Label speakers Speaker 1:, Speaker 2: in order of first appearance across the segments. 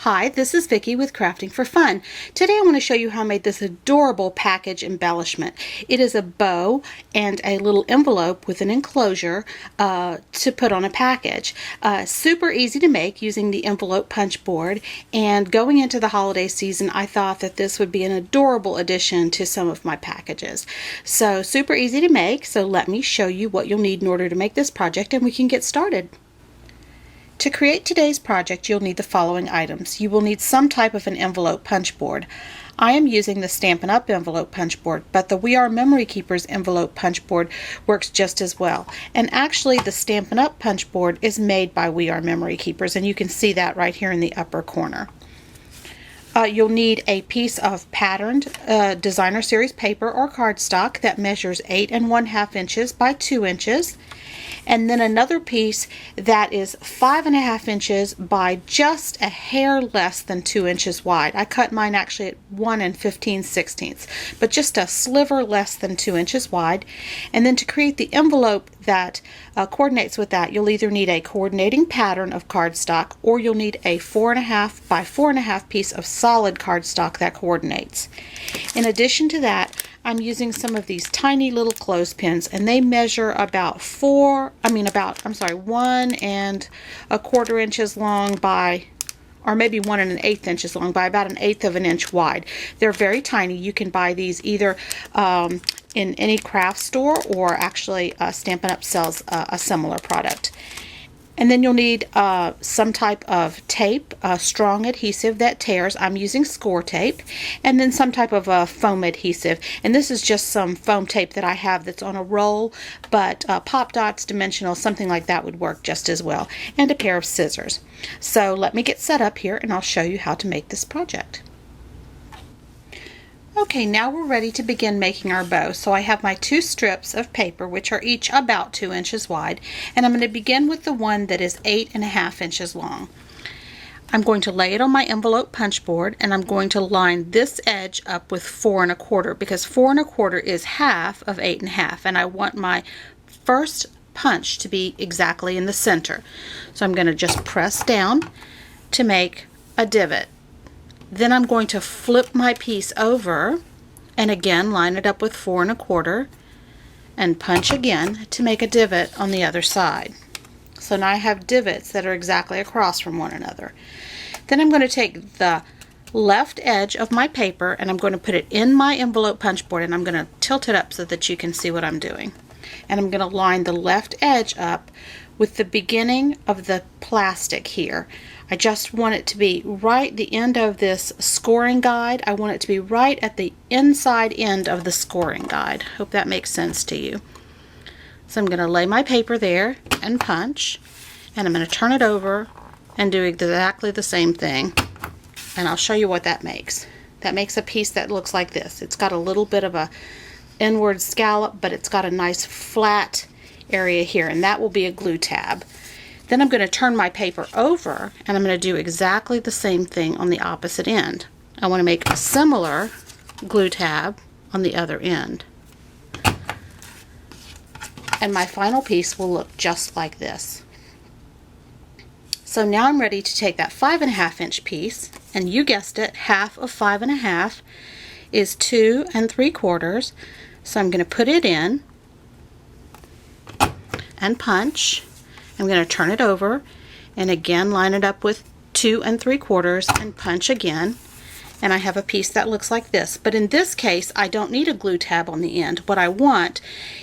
Speaker 1: Hi, this is Vicki with Crafting for Fun. Today I want to show you how I made this adorable package embellishment. It is a bow and a little envelope with an enclosure to put on a package. Super easy to make using the envelope punch board, and going into the holiday season I thought that this would be an adorable addition to some of my packages. So super easy to make, so let me show you what you'll need in order to make this project and we can get started. To create today's project, you'll need the following items. You will need some type of an envelope punch board. I am using the Stampin' Up! Envelope punch board, but the We Are Memory Keepers envelope punch board works just as well. And actually, the Stampin' Up! Punch board is made by We Are Memory Keepers, and you can see that right here in the upper corner. You'll need a piece of patterned designer series paper or cardstock that measures 8 1/2 inches by 2 inches. And then another piece that is 5 1/2 inches by just a hair less than 2 inches wide. I cut mine actually at 1 15/16, but just a sliver less than 2 inches wide. And then to create the envelope that coordinates with that, you'll either need a coordinating pattern of cardstock, or you'll need a 4 1/2 by 4 1/2 piece of solid cardstock that coordinates. In addition to that, I'm using some of these tiny little clothespins, and they measure about 1 1/4 inches long by, or maybe 1 1/8 inches long by about 1/8 of an inch wide. They're very tiny. You can buy these either in any craft store, or actually Stampin' Up! Sells a similar product. And then you'll need some type of tape, strong adhesive that tears. I'm using score tape. And then some type of a foam adhesive. And this is just some foam tape that I have that's on a roll, but pop dots, dimensional, something like that would work just as well. And a pair of scissors. So let me get set up here and I'll show you how to make this project. Okay, now we're ready to begin making our bow. So I have my 2 strips of paper, which are each about 2 inches wide, and I'm going to begin with the one that is 8 1/2 inches long. I'm going to lay it on my envelope punch board, and I'm going to line this edge up with 4 1/4, because 4 1/4 is half of 8 1/2, and I want my first punch to be exactly in the center. So I'm going to just press down to make a divot. Then I'm going to flip my piece over and again line it up with 4 1/4 and punch again to make a divot on the other side. So now I have divots that are exactly across from one another. Then I'm going to take the left edge of my paper and I'm going to put it in my envelope punch board, and I'm going to tilt it up so that you can see what I'm doing. And I'm going to line the left edge up with the beginning of the plastic here. I just want it to be right the end of this scoring guide. I want it to be right at the inside end of the scoring guide. Hope that makes sense to you. So I'm going to lay my paper there and punch, and I'm going to turn it over and do exactly the same thing, and I'll show you what that makes. That makes a piece that looks like this. It's got a little bit of a inward scallop, but it's got a nice flat area here, and that will be a glue tab. Then I'm going to turn my paper over and I'm going to do exactly the same thing on the opposite end. I want to make a similar glue tab on the other end. And my final piece will look just like this. So now I'm ready to take that 5 1/2 inch piece, and you guessed it, half of 5 1/2 is 2 3/4. So I'm going to put it in and punch. I'm going to turn it over and again line it up with 2 3/4 and punch again, and I have a piece that looks like this. But in this case I don't need a glue tab on the end. What I want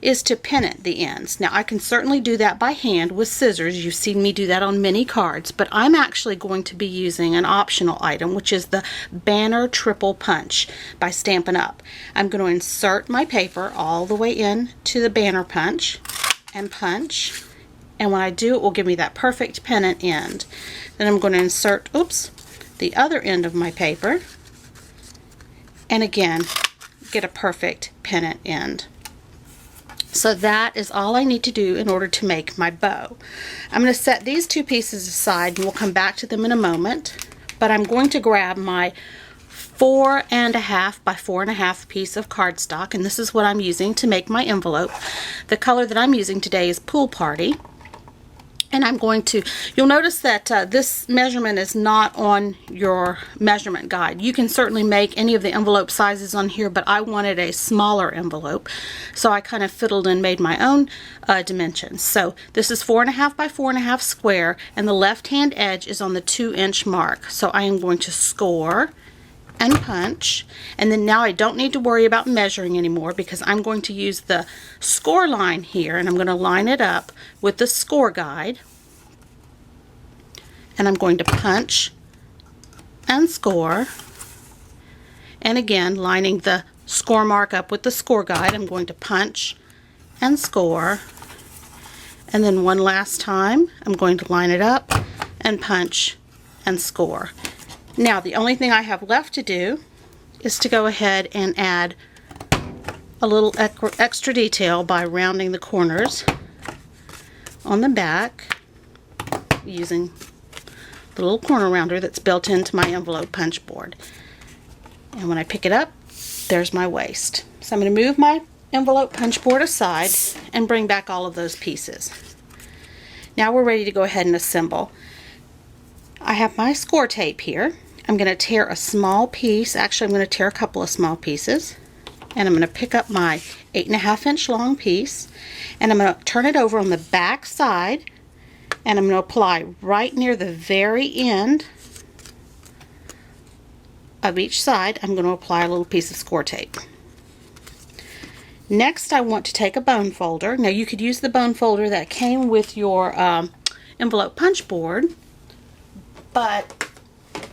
Speaker 1: is to pin it the ends. Now I can certainly do that by hand with scissors. You've seen me do that on many cards, but I'm actually going to be using an optional item, which is the Banner Triple Punch by Stampin' Up! I'm going to insert my paper all the way in to the banner punch and punch. And when I do, it will give me that perfect pennant end. Then I'm going to insert, the other end of my paper, and again, get a perfect pennant end. So that is all I need to do in order to make my bow. I'm going to set these 2 pieces aside, and we'll come back to them in a moment. But I'm going to grab my 4 1/2 by 4 1/2 piece of cardstock, and this is what I'm using to make my envelope. The color that I'm using today is Pool Party. And I'm going to, you'll notice that this measurement is not on your measurement guide. You can certainly make any of the envelope sizes on here, but I wanted a smaller envelope. So I kind of fiddled and made my own dimensions. So this is 4.5 by 4.5 square, and the left-hand edge is on the 2-inch mark. So I am going to score and punch, and then now I don't need to worry about measuring anymore because I'm going to use the score line here, and I'm going to line it up with the score guide, and I'm going to punch and score, and again lining the score mark up with the score guide. I'm going to punch and score, and then one last time I'm going to line it up and punch and score. Now the only thing I have left to do is to go ahead and add a little extra detail by rounding the corners on the back using the little corner rounder that's built into my envelope punch board. And when I pick it up, there's my waist. So I'm going to move my envelope punch board aside and bring back all of those pieces. Now we're ready to go ahead and assemble. I have my score tape here. I'm going to tear a small piece, actually I'm going to tear a couple of small pieces, and I'm going to pick up my 8.5 inch long piece, and I'm going to turn it over on the back side, and I'm going to apply right near the very end of each side. I'm going to apply a little piece of score tape. Next I want to take a bone folder. Now you could use the bone folder that came with your envelope punch board, but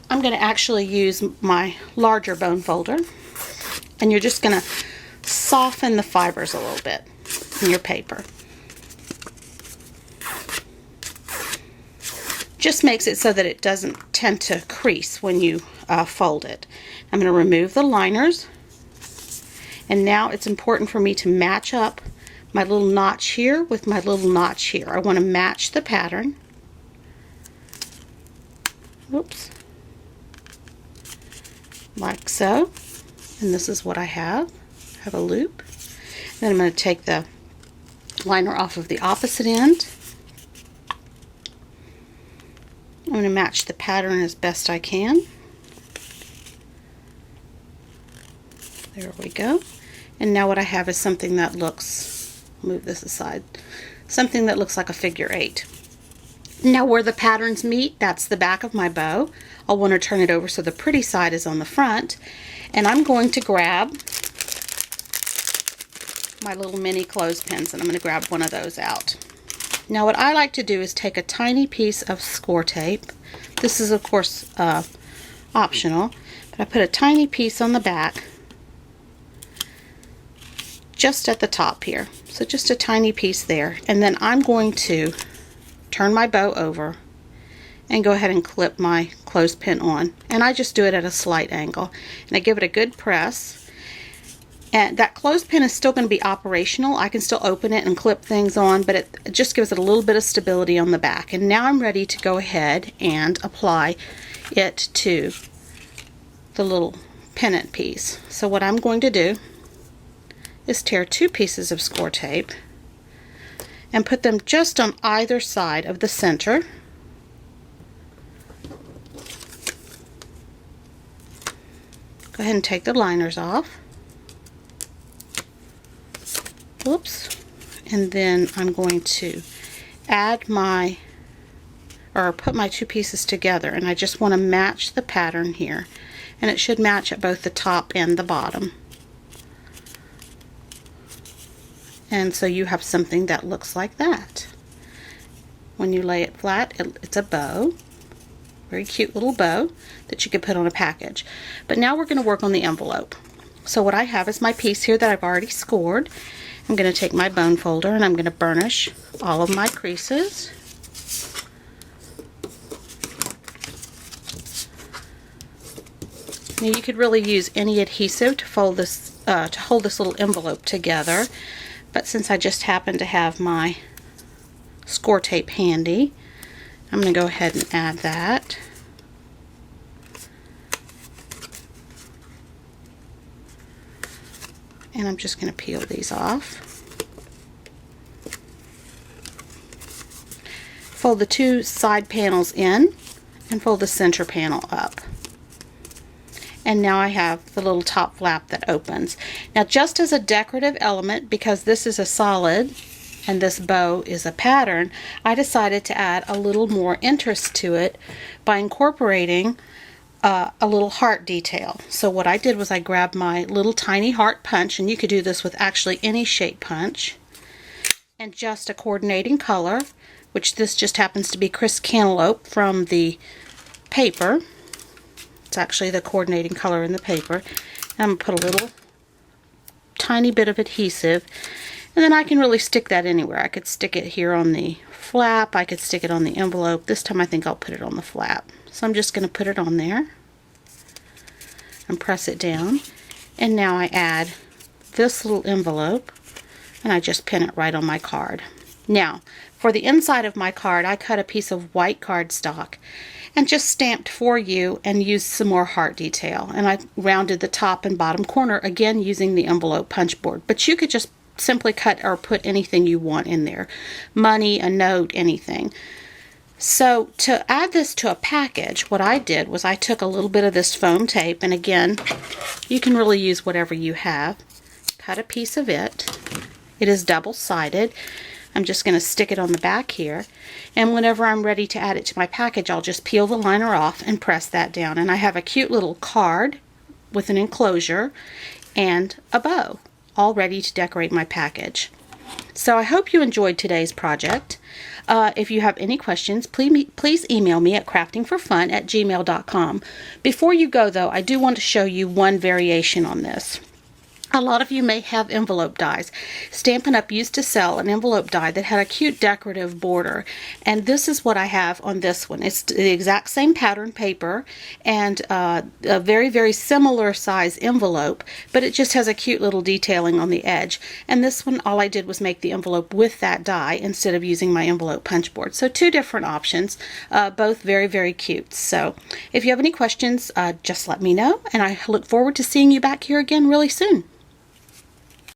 Speaker 1: I'm going to actually use my larger bone folder, and you're just going to soften the fibers a little bit in your paper. Just makes it so that it doesn't tend to crease when you fold it. I'm going to remove the liners, and now it's important for me to match up my little notch here with my little notch here. I want to match the pattern. Whoops. Like so, and this is what I have. I have a loop. Then I'm going to take the liner off of the opposite end. I'm going to match the pattern as best I can. There we go. And now what I have is something that looks, move this aside, something that looks like a figure 8. Now where the patterns meet, that's the back of my bow. I'll want to turn it over so the pretty side is on the front, and I'm going to grab my little mini clothespins, and I'm going to grab one of those out. Now what I like to do is take a tiny piece of score tape. This is of course optional, but I put a tiny piece on the back just at the top here, so just a tiny piece there, and then I'm going to turn my bow over and go ahead and clip my clothespin on, and I just do it at a slight angle, and I give it a good press, and that clothespin is still going to be operational. I can still open it and clip things on, but it just gives it a little bit of stability on the back. And now I'm ready to go ahead and apply it to the little pennant piece. So what I'm going to do is tear 2 pieces of score tape and put them just on either side of the center. Go ahead and take the liners off. Whoops. And then I'm going to add my, or put my 2 pieces together, and I just want to match the pattern here, and it should match at both the top and the bottom. And so you have something that looks like that. When you lay it flat, it's a bow. Very cute little bow that you could put on a package. But now we're going to work on the envelope. So what I have is my piece here that I've already scored. I'm going to take my bone folder and I'm going to burnish all of my creases. Now you could really use any adhesive to fold this, to hold this little envelope together. But since I just happen to have my score tape handy, I'm going to go ahead and add that. And I'm just going to peel these off. fold the two side panels in and fold the center panel up. And now I have the little top flap that opens. Now, just as a decorative element, because this is a solid and this bow is a pattern, I decided to add a little more interest to it by incorporating a little heart detail. So what I did was I grabbed my little tiny heart punch, and you could do this with actually any shape punch, and just a coordinating color, which this just happens to be Crisp Cantaloupe from the paper. It's actually the coordinating color in the paper. I'm going to put a little tiny bit of adhesive, and then I can really stick that anywhere. I could stick it here on the flap, I could stick it on the envelope. This time I think I'll put it on the flap. So I'm just going to put it on there and press it down. And now I add this little envelope and I just pin it right on my card. Now, for the inside of my card, I cut a piece of white cardstock and just stamped "For You" and used some more heart detail. And I rounded the top and bottom corner, again using the envelope punch board. But you could just simply cut or put anything you want in there. Money, a note, anything. So to add this to a package, what I did was I took a little bit of this foam tape, and again, you can really use whatever you have. Cut a piece of it. It is double-sided. I'm just going to stick it on the back here, and whenever I'm ready to add it to my package, I'll just peel the liner off and press that down, and I have a cute little card with an enclosure and a bow, all ready to decorate my package. So I hope you enjoyed today's project. If you have any questions, please email me at craftingforfun@gmail.com. Before you go, though, I do want to show you one variation on this. A lot of you may have envelope dies. Stampin' Up! Used to sell an envelope die that had a cute decorative border, and this is what I have on this one. It's the exact same pattern paper and a very, very similar size envelope, but it just has a cute little detailing on the edge. And this one, all I did was make the envelope with that die instead of using my envelope punch board. So two different options, both very, very cute. So if you have any questions, just let me know, and I look forward to seeing you back here again really soon.